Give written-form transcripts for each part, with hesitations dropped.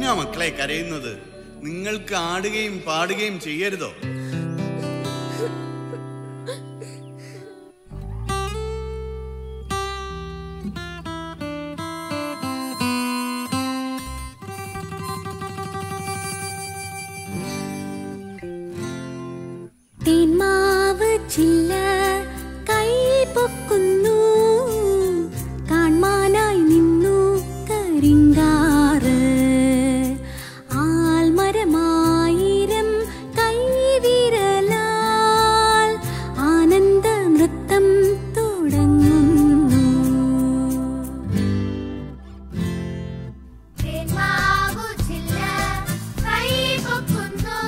എന്തിനാ മക്കളെ കരയുന്നത്? നിങ്ങൾക്ക് ആടുകയും പാടുകയും ചെയ്യരുതോ? തേന്മാവ് ചില്ല കൈ പൊക്കുന്നു, കാൺമാനായി നിന്നു കരിങ്കാറ്. ആൽമരമായിരം കൈവിരലാൽ ആനന്ദ നൃത്തം തുടങ്ങുന്നു. തേന്മാവ് ചില്ല കൈ പൊക്കുന്നു,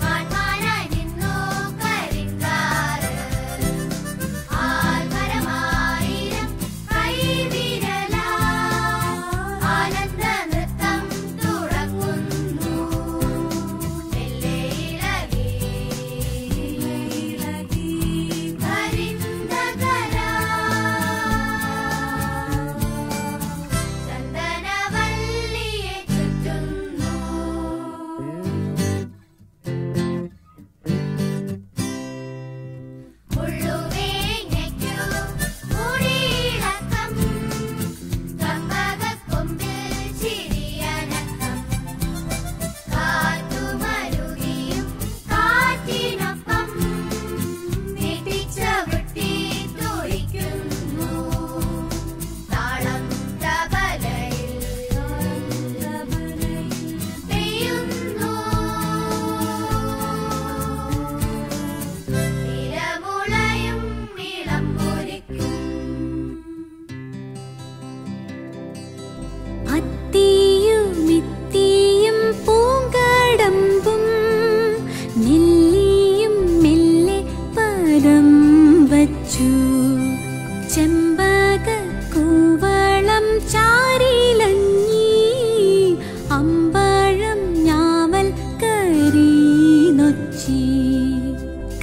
കാൺമാനായി നിന്നു കരിങ്കാറ്. ആൽമരമായിരം കൈവിരലാൽ ആനന്ദ നൃത്തം തുടങ്ങുന്നു. മെല്ലെ ഇളകി കരിന്തകരാ ചന്ദനവല്ലിയെ ചുറ്റുന്നു. മുള്ളുവേങ്ങയ്ക്കു മുടിയിളക്കം, കമ്പകക്കൊമ്പിൽ ചിരിയനക്കം. കാറ്റുമരുതിയും കാറ്റിനൊപ്പം നീട്ടിച്ചവിട്ടി തുടിക്കുന്നു. താളം തബലയിൽ പെയ്യുന്നു. നിലമുളയും ഇളമ്പൊലിക്കും. അത്തിയുമിത്തിയും പൂങ്കടമ്പും നെല്ലിയും മെല്ലെ പദം വച്ചു. ചെമ്പകക്കൂവളം ചാരിലഞ്ഞി, അമ്പഴം ഞാവൽ കരിനൊച്ചി.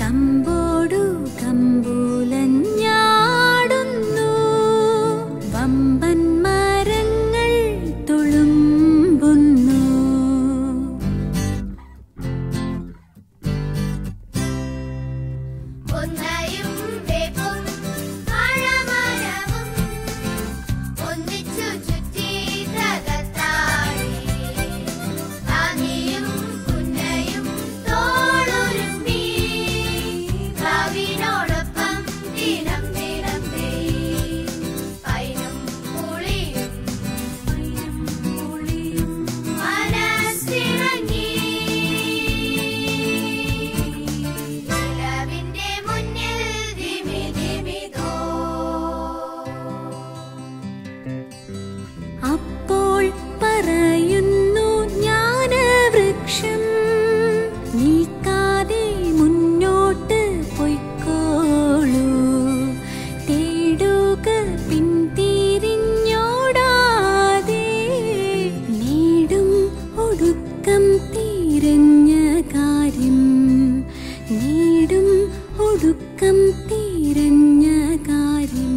കമ്പോടു കമ്പുലഞ്ഞാടുന്നു, വമ്പൻ മരങ്ങൾ തുളുമ്പുന്നു. ഒന്നയും വേപ്പും പഴമരവും ഒന്നിച്ചു ചുറ്റി തകർത്താടി. താങ്ങിയും കുന്നയും തോളുരുമ്മി, കാവിനോടൊപ്പം ദിനം ദിനം പൈനും പുളിയും മനസ്സിണങ്ങി. നിലവിന്റെ മുന്നിൽ ധിമി ധിമിതോ. അപ്പോൾ പറയുന്നു ജ്ഞാനവൃക്ഷം, നിൽക്കാതെ മുന്നോട്ട് പൊയ്ക്കോളൂ. തേടുക പിന്തിരിഞ്ഞോടാതെ, നേടും ഒടുക്കം തിരഞ്ഞ കാര്യം, നേടും ഒടുക്കം തിരഞ്ഞ കാര്യം.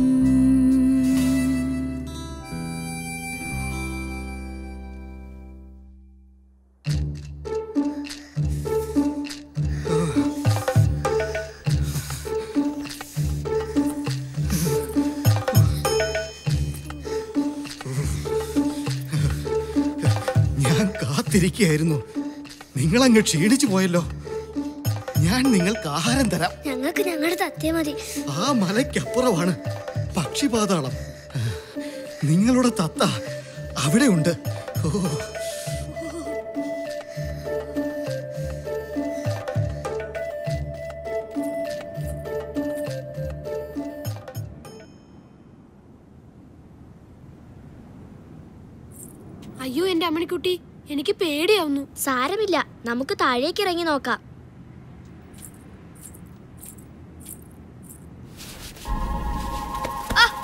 ഞാൻ കാത്തിരിക്കുകയായിരുന്നു. നിങ്ങളങ്ങ് ക്ഷീണിച്ചു പോയല്ലോ. ഞാൻ നിങ്ങൾക്ക് ആഹാരം തരാം. ഞങ്ങൾക്ക് ഞങ്ങളുടെ തത്തേ മതി. ആ മലയ്ക്കപ്പുറമാണ് പക്ഷിപാതാളം. നിങ്ങളുടെ തത്ത അവിടെയുണ്ട്. ഓ, അയ്യോ എന്റെ അമ്മണിക്കുട്ടി, എനിക്ക് പേടിയാവുന്നു. സാരമില്ല, നമുക്ക് താഴേക്ക് ഇറങ്ങി നോക്കാം.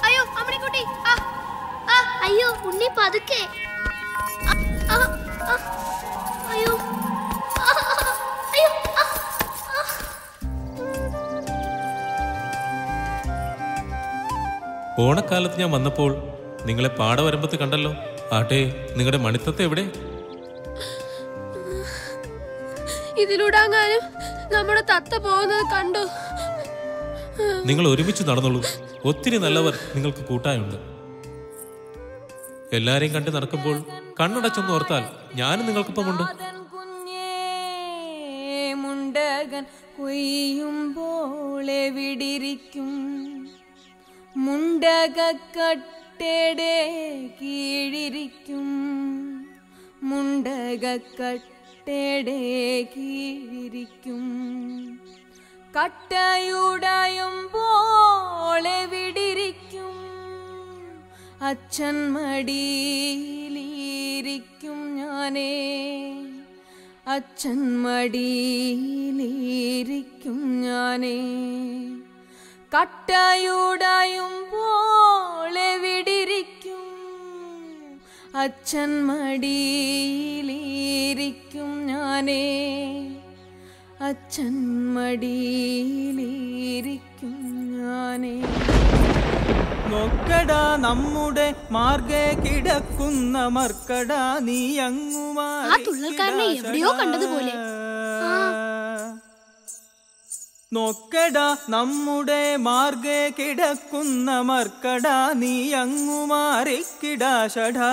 അയ്യോ അമ്മണിക്കുട്ടി, അയ്യോ ഉണ്ണി പതുക്കെ. അയ്യോ അയ്യോ. ഓണക്കാലത്ത് ഞാൻ വന്നപ്പോൾ നിങ്ങളെ പാടവരമ്പത്ത് കണ്ടല്ലോ. ആട്ടെ, നിങ്ങളുടെ മണിത്തത്തെ എവിടെ? ഇതിലൂടാങ്ങാനും നമ്മുടെ തത്ത പോകുന്നത് കണ്ടു. നിങ്ങൾ ഒരുമിച്ച് നടന്നുള്ളൂ. ഒത്തിരി നല്ലവർ നിങ്ങൾക്ക് കൂട്ടായുണ്ട്. എല്ലാരെയും കണ്ട് നടക്കുമ്പോൾ കണ്ണടച്ചൊന്ന് ഓർത്താൽ ഞാനും നിങ്ങൾക്കൊപ്പമുണ്ട്. മുണ്ടകൻ കൊയ്യുമ്പോൾ എവിടിരിക്കും? മുണ്ടകക്കട്ടയുടെ കീഴിരിക്കും. മുണ്ടകക്കട്ടയുടെ കീഴിരിക്കും. കട്ടയുടയുമ്പോൾ എവിടിരിക്കും? അച്ഛൻ മടിയിലിരിക്കും ഞാനേ. അച്ഛൻ മടിയിലിരിക്കും ഞാനേ. കട്ടയുടയുമ്പോൾ എവിടിരിക്കും? അച്ഛൻ മടിയിലിരിക്കും ഞാനേ. അച്ഛൻ മടിയിലിരിക്കും ഞാനേ. നോക്കടാ നമ്മുടെ മാർഗേ കിടക്കുന്ന മർക്കടാ നീ എവിടെയോ കണ്ടതുപോലെ. നോക്കടാ നമ്മുടെ മാർഗേ കിടക്കുന്ന മർക്കടാ നീ അങ്ങുമാറിക്കിടാഷടാ.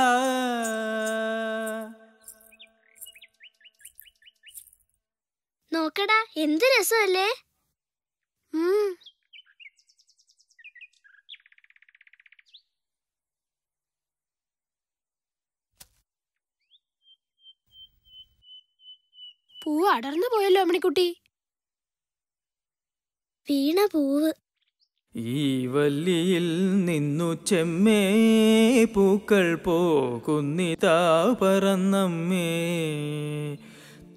നോക്കടാ, എന്ത് രസമല്ലേ? പൂവ് അടർന്നു പോയല്ലോ അമ്മണിക്കുട്ടി. വീണ പൂവ്. ഈ വല്ലിയിൽ നിന്നു ചെമ്മേ പൂക്കൾ പോകുന്നിതാ പറന്നമ്മേ.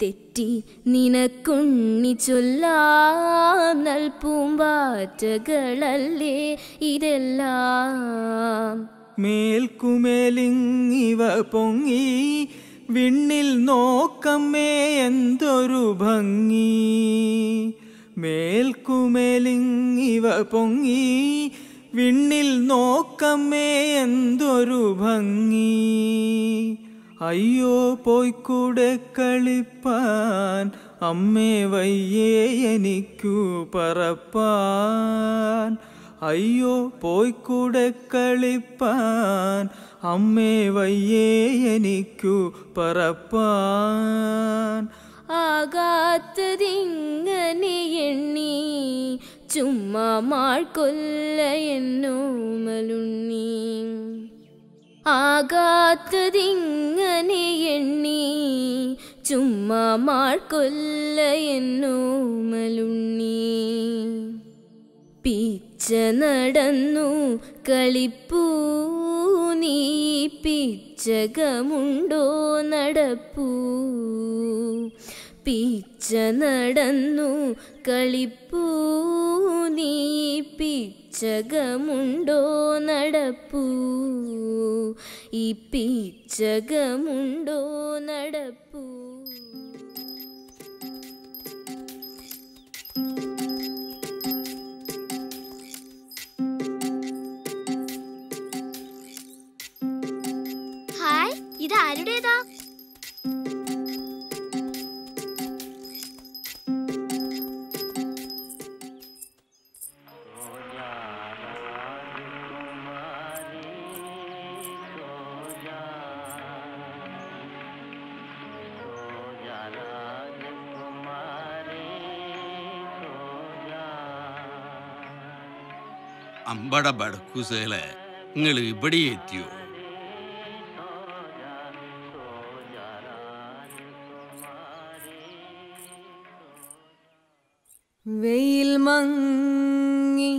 തെറ്റി നിനക്കുണ്ണി ചൊല്ലാം നൽപൂമ്പാറ്റകളല്ലേ ഇതെല്ലാം. മേൽക്കുമേലിങ്ങിവ പൊങ്ങി വിണ്ണിൽ നോക്കമ്മേ എന്തൊരു ഭംഗി. മേൽക്കുമേലിങ്ങിവ പൊങ്ങി വിണ്ണിൽ നോക്കമ്മേ എന്തൊരു ഭംഗി. അയ്യോ പോയിക്കൂടെ കളിപ്പാൻ അമ്മേ വയ്യേ എനിക്കു പറപ്പാൻ. അയ്യോ പോയിക്കൂടെ കളിപ്പാൻ അമ്മേ വയ്യേ എനിക്കു പറപ്പാൻ. ആകാത്തതിങ്ങനെ എണ്ണി ചുമ്മാ മാൾക്കൊല്ല എന്നോമലുണ്ണി. ആകാത്തതിങ്ങനെ എണ്ണി ചുമ്മാ മാൾക്കൊല്ല എന്നോമലുണ്ണി. പിച്ച നടന്നു കളിപ്പൂ നീ പിച്ചകമുണ്ടോ നടപ്പൂ. പിച്ച നടന്നു കളിപ്പൂ നീ പിച്ചകമുണ്ടോ നടപ്പൂ. ഈ പിച്ചകമുണ്ടോ നടപ്പൂ. ഹായ്, ഇത് ആരുടേതാ? അമ്പട ബടക്കുസേലെ നിങ്ങൾ ഇവിടെ എത്തിയോ? വെയിൽ മങ്ങി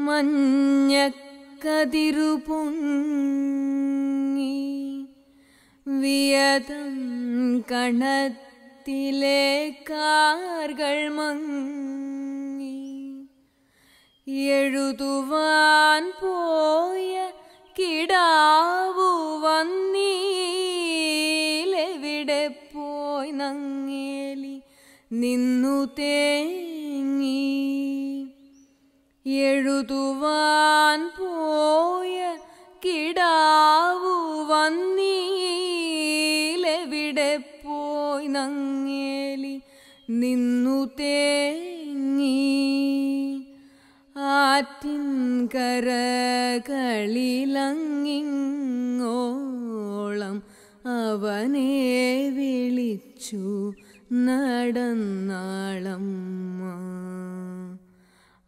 മഞ്ഞക്കതിരു പൊങ്ങി വിയതം കണത്തിലെ കാർകൾ മങ്ങി. എഴുതുവാൻ പോയ കിടാവു വന്നീലെവിടെ പോയി നങ്ങേലി നിന്നു തേങ്ങി. എഴുതുവാൻ പോയ കിടാവു മെല്ലെവിടെ പോയി നങ്ങേലി നിന്നു തേങ്ങി ആറ്റിൻ കരകളിലങ്ങിങ്ങോളം അവനെ വിളിച്ചു നടന്നാളമ്മ.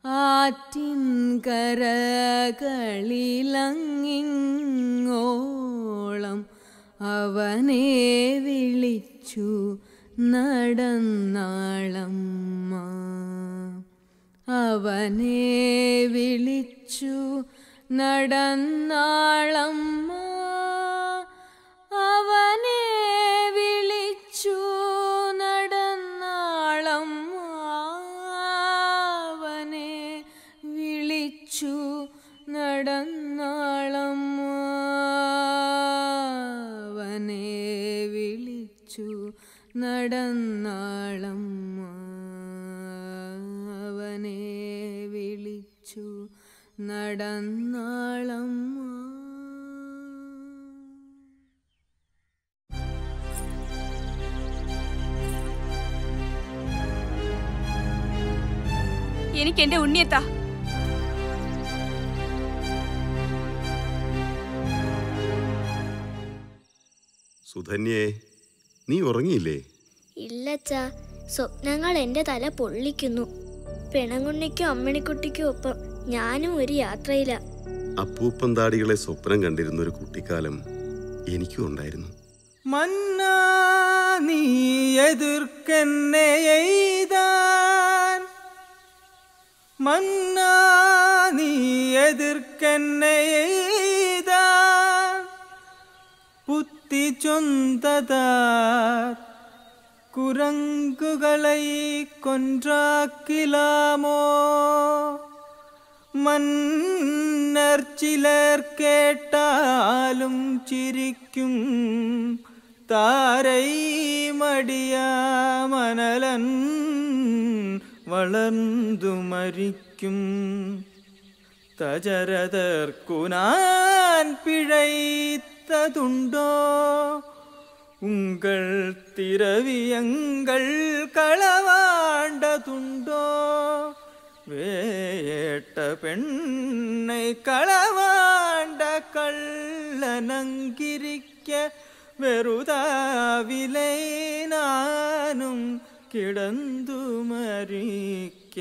ആറ്റിൻ കരകളിലങ്ങിങ്ങോളം അവനെ വിളിച്ചു നടന്നാളമ്മ. അവനെ വിളിച്ചു നടന്നാളമ്മ. അവനെ വിളിച്ചു നടന്നാളമ്മ. അവനെ വിളിച്ചു നടന്നാളമ്മ. അവനെ വിളിച്ചു നടന്നാളമ്മ. അവനെ വിളിച്ചു നടന്നാളമ്മ. എനിക്ക് എന്റെ ഉണ്ണിയെത്താ. സുധന്യേ, നീ ഉറങ്ങിയില്ലേ? ഇല്ലച്ചാ, സ്വപ്നങ്ങൾ എന്റെ തല പൊള്ളിക്കുന്നു. പെണങ്ങുണ്ണിക്കും അമ്മിണിക്കുട്ടിക്കും ഒപ്പം ഞാനും ഒരു യാത്രയില. അപ്പൂപ്പന്താടികളെ സ്വപ്നം കണ്ടിരുന്നൊരു കുട്ടിക്കാലം എനിക്കും ഉണ്ടായിരുന്നു. മന്നാ നീ എതിർക്കെന്നെ എയ്താൻ, മന്നാ നീ എതിർക്കെന്നെ എയ്താൻ പുത്തി ചൊന്തതാർ കുരങ്ങുകളെ കൊன்றாക്കിലാമോ. മന്നർ ചിലർ കേട്ടാലും ചിരിക്കും, താരൈ മടിയാമനലൻ വളർന്നു മരിക്കും. തജരതർക്കുനാൻ പിഴൈത്തതുണ്ടോ, ഉങ്കൾ തിരവിയങ്ങൾ കളവാണ്ടതുണ്ടോ. വേട്ട പെണ്ണை കളവാണ്ട കള്ളനങ്കിരിക്ക വെറുതാവിലെ നാനും കിടന്നു മരിക്ക.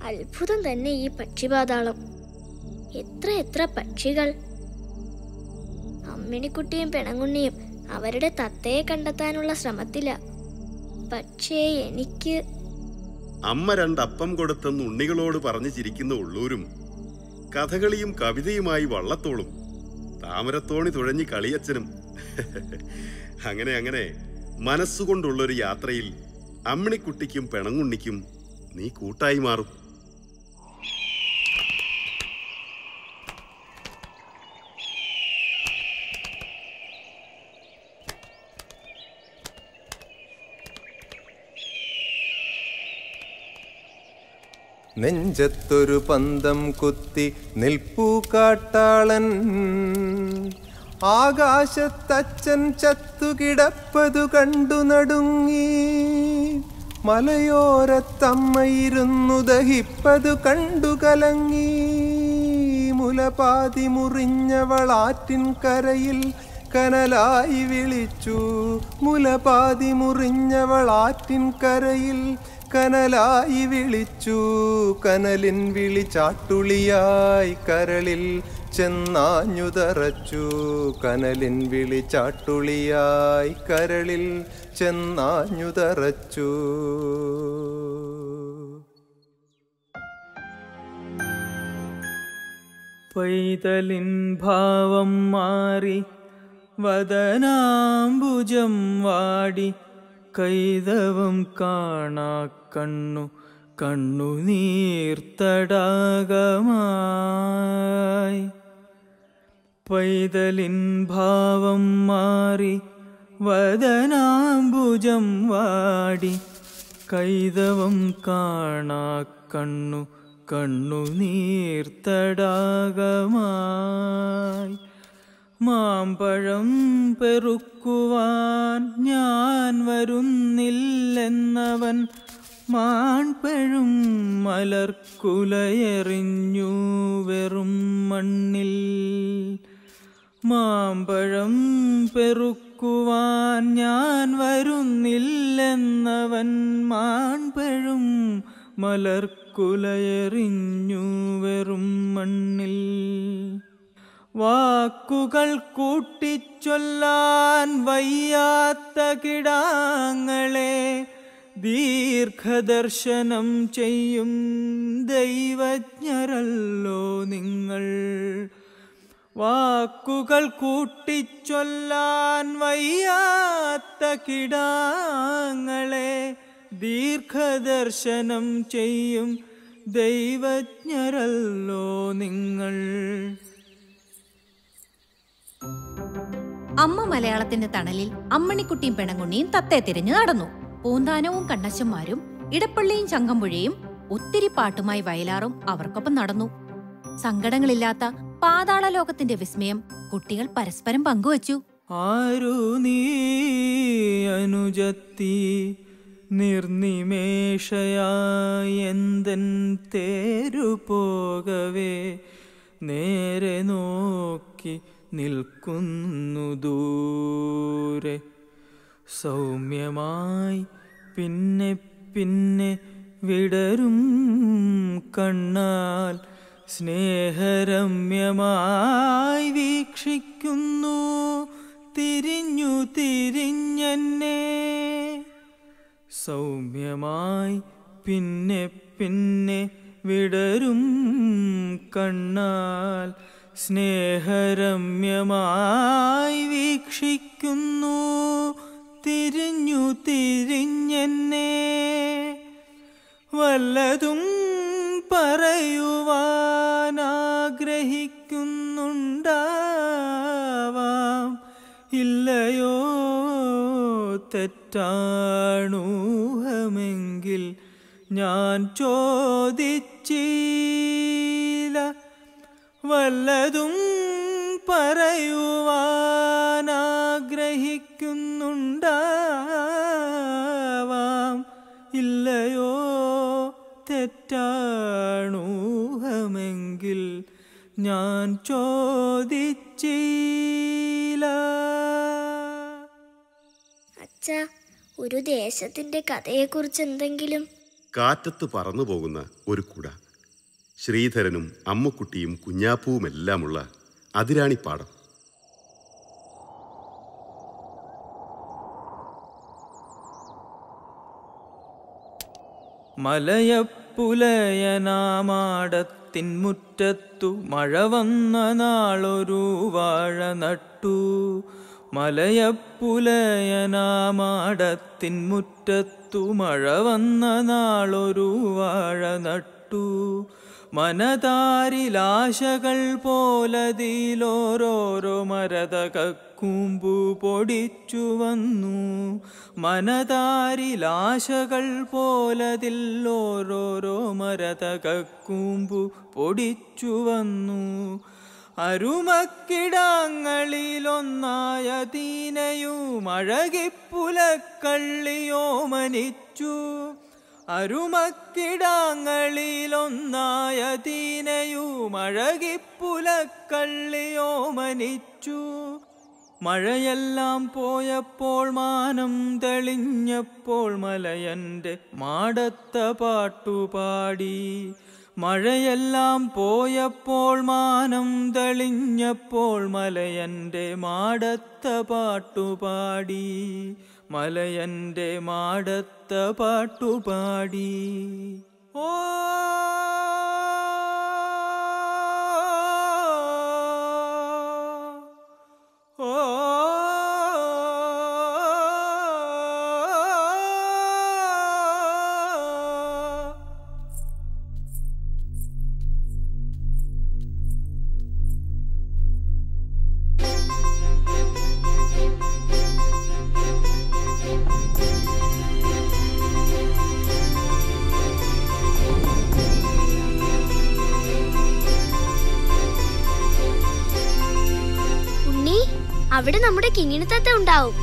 അത്ഭുതം തന്നെ ഈ പക്ഷിപാതാളം. എത്ര എത്ര പക്ഷികൾ! അമ്മിണിക്കുട്ടിയും പെണങ്ങുണ്ണിയും അവരുടെ തത്തയെ കണ്ടെത്താനുള്ള ശ്രമത്തില. പക്ഷേ എനിക്ക് അമ്മ രണ്ടപ്പം കൊടുത്തെന്ന് ഉണ്ണികളോട് പറഞ്ഞു ചിരിക്കുന്ന ഉള്ളൂരും കഥകളിയും കവിതയുമായി വള്ളത്തോളും താമരത്തോണി തുഴഞ്ഞ് കളിയച്ഛനും. അങ്ങനെ അങ്ങനെ മനസ്സുകൊണ്ടുള്ളൊരു യാത്രയിൽ അമ്മിണിക്കുട്ടിക്കും പെണങ്ങുണ്ണിക്കും നീ കൂട്ടായി മാറും. നെഞ്ചത്തൊരു പന്തം കുത്തി നിൽപ്പൂ കാട്ടാളൻ, ആകാശത്തച്ഛൻ ചത്തുകിടപ്പതു കണ്ടു നടുങ്ങി. മലയോരത്തമ്മയിരുന്നു ദഹിപ്പതു കണ്ടു കലങ്ങി. മുലപാതി മുറിഞ്ഞവളാറ്റിൻ കരയിൽ കനലായി വിളിച്ചു. മുലപാതി മുറിഞ്ഞവളാറ്റിൻ കരയിൽ കനലായി വിളിച്ചു. കനലിൻ വിളി ചാട്ടുളിയായി കരളിൽ ചെന്നാഞ്ഞുതറച്ചു. കനലിൻ വിളി ചാട്ടുളിയായി കരളിൽ ചെന്നാഞ്ഞുതറച്ചു. പൈതലിൻ ഭാവം മാറി വദനാംബുജം വാടി കൈതവം കാണാ കണ്ണുനീർത്തടാകമായി. പൈതലിൻ ഭാവം മാറി വദനാംബുജം വാടി കൈതവം കാണാ കണ്ണുനീർത്തടാകമായി. മാമ്പഴം പെറുക്കുവാൻ ഞാൻ വരുന്നില്ലെന്നവൻ മാൺപഴും മലർക്കുലയെറിഞ്ഞു വെറും മണ്ണിൽ. മാമ്പഴം പെറുക്കുവാൻ ഞാൻ വരുന്നില്ലെന്നവൻ മാൺപഴും മലർക്കുലയെറിഞ്ഞു വെറും മണ്ണിൽ. വാക്കുകൾ കൂട്ടിച്ചൊല്ലാൻ വയ്യാത്ത കിടാങ്ങളെ ദീർഘദർശനം ചെയ്യും ദൈവജ്ഞരല്ലോ നിങ്ങൾ. വാക്കുകൾ കൂട്ടിച്ചൊല്ലാൻ വയ്യാത്ത കിടാങ്ങളെ ദീർഘദർശനം ചെയ്യും ദൈവജ്ഞരല്ലോ നിങ്ങൾ. അമ്മ മലയാളത്തിന്റെ തണലിൽ അമ്മണിക്കുട്ടിയും പെണങ്കുണ്ണിയും തത്തെ തിരിഞ്ഞു നടന്നു. പൂന്താനവും കണ്ണശന്മാരും ഇടപ്പള്ളിയും ചങ്കമ്പുഴയും ഒത്തിരി പാട്ടുമായി വയലാറും അവർക്കൊപ്പം നടന്നു. സങ്കടങ്ങളില്ലാത്ത പാതാള ലോകത്തിന്റെ വിസ്മയം കുട്ടികൾ പരസ്പരം പങ്കുവച്ചു. ആരു നീ അനുജത്തി നിർനിമേഷയായി എന്തൻ തേരു പോകവേ നേരെ നോക്കി നിൽക്കുന്നു ദൂരെ. സൗമ്യമായി പിന്നെ പിന്നെ വിടരും കണ്ണാൽ സ്നേഹരമ്യമായി വീക്ഷിക്കുന്നു തിരിഞ്ഞു തിരിഞ്ഞെന്നെ. സൗമ്യമായി പിന്നെ പിന്നെ വിടരും കണ്ണാൽ സ്നേഹരമ്യമായി വീക്ഷിക്കുന്നു തിരിഞ്ഞു തിരിഞ്ഞെന്നെ. വല്ലതും പറയുവാനാഗ്രഹിക്കുന്നുണ്ടാവാം, ഇല്ലയോ തെറ്റാണൂഹമെങ്കിൽ ഞാൻ ചോദിച്ചില്ല. വല്ലതും പറയുവാനാഗ്രഹിക്കുന്നുണ്ടാവാം, ഇല്ലയോ തെറ്റാണൂഹമെങ്കിൽ ഞാൻ ചോദിച്ചില്ല. അച്ഛാ, ഒരു ദേശത്തിന്റെ കഥയെക്കുറിച്ച് എന്തെങ്കിലും? കാറ്റത്ത് പറന്നു പോകുന്ന ഒരു കുട, ശ്രീധരനും അമ്മുക്കുട്ടിയും കുഞ്ഞാപ്പുവുമെല്ലാമുള്ള അതിരാണിപ്പാടം. മലയപ്പുലയനാമാടത്തിൻ മുറ്റത്തു മഴ വന്ന നാളൊരു വാഴ നട്ടു. മലയപ്പുലയനാമാടത്തിൻ മുറ്റത്തു മഴ വന്ന നാളൊരു വാഴ നട്ടു. മനതാരിലാശകൾ പോലതിലോരോരോ മരതകൂമ്പു പൊടിച്ചു വന്നു. മനതാരിലാശകൾ പോലതിൽ ഓരോരോ മരതകൂമ്പു പൊടിച്ചു വന്നു. അരുമക്കിടങ്ങളിലൊന്നായ ദീനയും അഴകിപ്പുലക്കള്ളിയോ മനിച്ചു. അരുമക്കിടാങ്ങളിലൊന്നായ തീനയും അഴകിപ്പുലക്കള്ളിയോ മനിച്ചു. മഴയെല്ലാം പോയപ്പോൾ മാനം തെളിഞ്ഞപ്പോൾ മലയൻ്റെ മാടത്ത പാട്ടുപാടി. മഴയെല്ലാം പോയപ്പോൾ മാനം തെളിഞ്ഞപ്പോൾ മലയൻ്റെ മാടത്ത പാട്ടുപാടി. മലയൻ്റെ മാടത്ത പാട്ടുപാടി. ഓ അവിടെ നമ്മുടെ കിങ്ങിണി തത്ത ഉണ്ടാവും.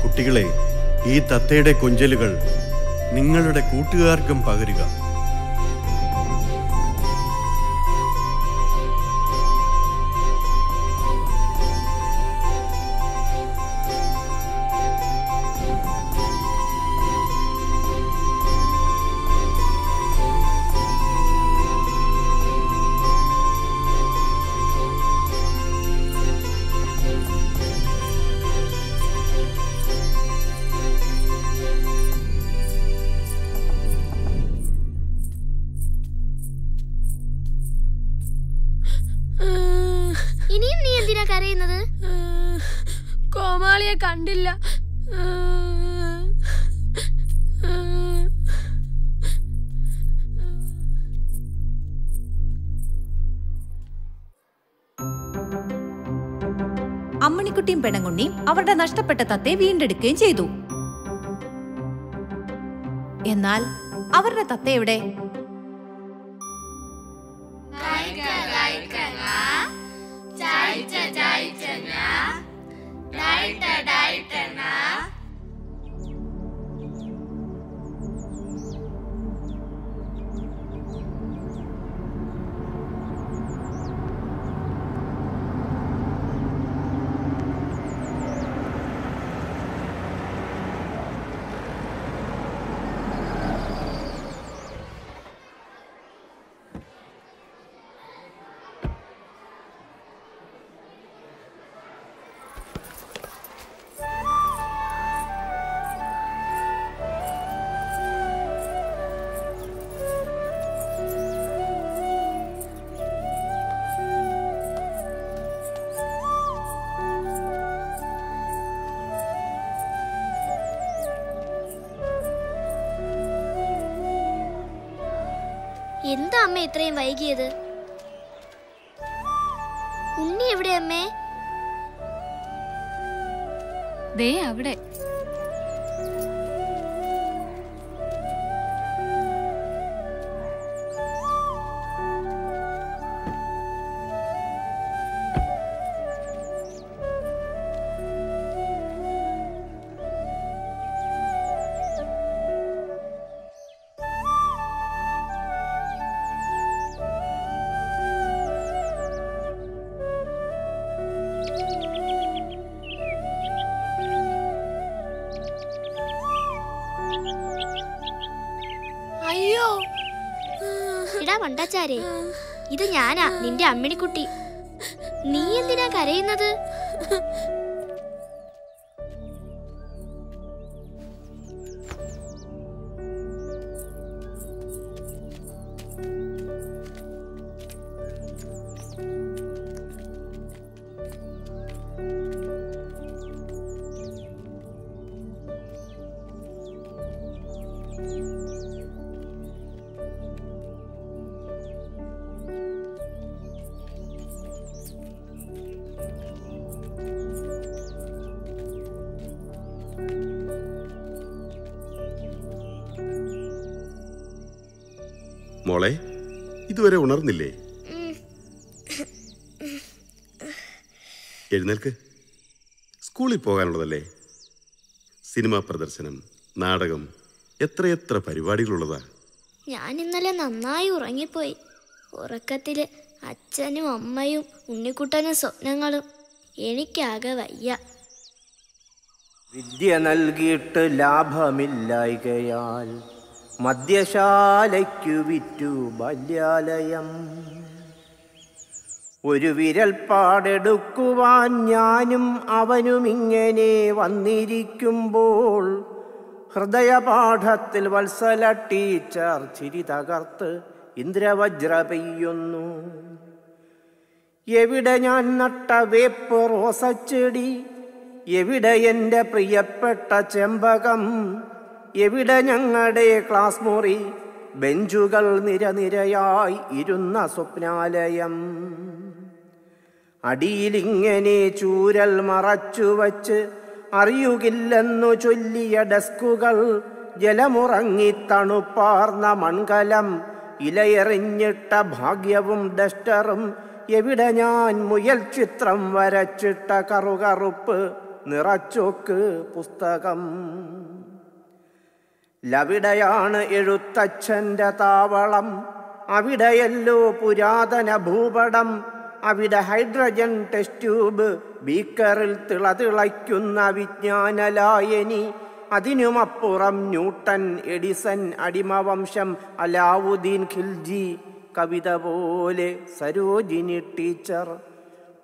കുട്ടികളെ, ഈ തത്തയുടെ കൊഞ്ചലുകൾ നിങ്ങളുടെ കൂട്ടുകാർക്കും പകരുക. ഇനിയും നീ എന്തിനാ കരയുന്നത്? കോമാളിയെ കണ്ടില്ല. അമ്മണിക്കുട്ടിയും പെണങ്കുണ്ണിയും അവരുടെ നഷ്ടപ്പെട്ട തത്തയെ വീണ്ടെടുക്കുകയും ചെയ്തു. എന്നാൽ അവരുടെ തത്ത എവിടെ? എന്താ അമ്മ ഇത്രയും വൈകിയത്? ഉണ്ണി എവിടെ അമ്മേ? ദേ അവിടെ. അയ്യോ, ഇടാ മണ്ടാച്ചാരേ, ഇത് ഞാനാ, നിന്റെ അമ്മിണിക്കുട്ടി. നീ എന്തിനാ കരയുന്നത്? മോളെ, ഇതുവരെ ഉണർന്നില്ലേ? എഴുന്നേൽക്ക്. സ്കൂളിൽ പോകാനുള്ളതല്ലേ? സിനിമാ പ്രദർശനം, നാടകം, എത്രയെത്ര പരിപാടികളുള്ളതാ. ഞാൻ ഇന്നലെ നന്നായി ഉറങ്ങിപ്പോയി. ഉറക്കത്തില് അച്ഛനും അമ്മയും ഉണ്ണിക്കുട്ടനും സ്വപ്നങ്ങളും. എനിക്കാകെ വയ്യ. വിദ്യ നൽകിയിട്ട് ലാഭമില്ലായ്കയാൽ മദ്യശാലയ്ക്കു വിറ്റു ബാല്യാലയം. ഒരു വിരൽപ്പാടെടുക്കുവാൻ ഞാനും അവനും ഇങ്ങനെ വന്നിരിക്കുമ്പോൾ ഹൃദയപാഠത്തിൽ വത്സല ടീച്ചർ ചിരി തകർത്ത് ഇന്ദ്രവജ്ര പെയ്യുന്നു. എവിടെ ഞാൻ നട്ട വേപ്പ് റോസച്ചെടി, എവിടെ എൻ്റെ പ്രിയപ്പെട്ട ചെമ്പകം, എവിടെ ഞങ്ങളുടെ ക്ലാസ് മുറി, ബെഞ്ചുകൾ നിരനിരയായി ഇരുന്ന സ്വപ്നാലയം. അടിയിലിങ്ങനെ ചൂരൽ മറച്ചുവച്ച് അറിയുകില്ലെന്നു ചൊല്ലിയ ഡെസ്കുകൾ, ജലമുറങ്ങി തണുപ്പാർന്ന മൺകലം, ഇലയെറിഞ്ഞിട്ട ഭാഗ്യവും ഡസ്റ്ററും, എവിടെ ഞാൻ മുയൽ ചിത്രം വരച്ചിട്ട കറുകറുപ്പ് നിറച്ചോക്ക് പുസ്തകം. ലവിടെയാണ് എഴുത്തച്ഛൻ്റെ താവളം, അവിടെയല്ലോ പുരാതന ഭൂപടം, അവിടെ ഹൈഡ്രജൻ ടെസ്റ്റ് ട്യൂബ്, ബീക്കറിൽ തിളതിളയ്ക്കുന്ന വിജ്ഞാനലായനി, അതിനുമപ്പുറം ന്യൂട്ടൻ, എഡിസൺ, അടിമവംശം, അലാവുദ്ദീൻ ഖിൽജി, കവിത പോലെ സരോജിനി ടീച്ചർ,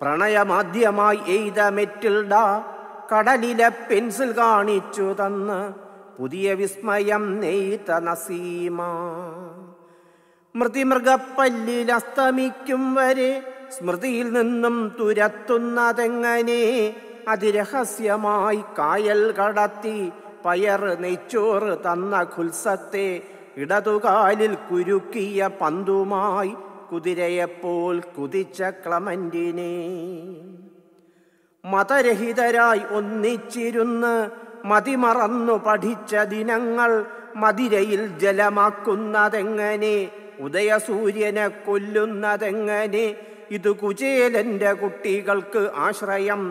പ്രണയമാദ്യമായി എയ്ത മെറ്റിൽഡ, കടലിലെ പെൻസിൽ കാണിച്ചു തന്ന് പുതിയ വിസ്മയം നെയ്ത നസീമ. മൃതിമൃഗപ്പല്ലിൽ അസ്തമിക്കും വരെ സ്മൃതിയിൽ നിന്നും തുരത്തുന്നതെങ്ങനെ, അതിരഹസ്യമായി കായൽ കടത്തി പയർ നെയ്ച്ചോറ് തന്ന ഖുൽസത്തെ, ഇടതുകാലിൽ കുരുക്കിയ പന്തുമായി കുതിരയെപ്പോൾ കുതിച്ച ക്ലമന്റിനെ. മതരഹിതരായി ഒന്നിച്ചിരുന്ന് മതിമറന്നു പഠിച്ച ദിനങ്ങൾ മതിരയിൽ ജലമാക്കുന്നതെങ്ങനെ, ഉദയസൂര്യനെ കൊല്ലുന്നതെങ്ങനെ, ഇത് കുചേലന്റെ കുട്ടികൾക്ക് ആശ്രയം,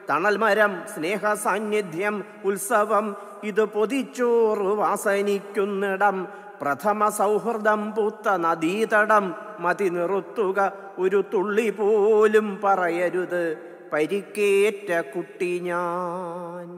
തണൽമരം, സ്നേഹ സാന്നിധ്യം, ഉത്സവം, ഇത് പൊതിച്ചോറ് വാസനിക്കുന്നിടം, പ്രഥമ സൗഹൃദം പൂത്ത നദീതടം, മതി നിർത്തുക, ഒരു തുള്ളി പോലും പറയരുത്, പരിക്കേറ്റ കുട്ടി ഞാൻ.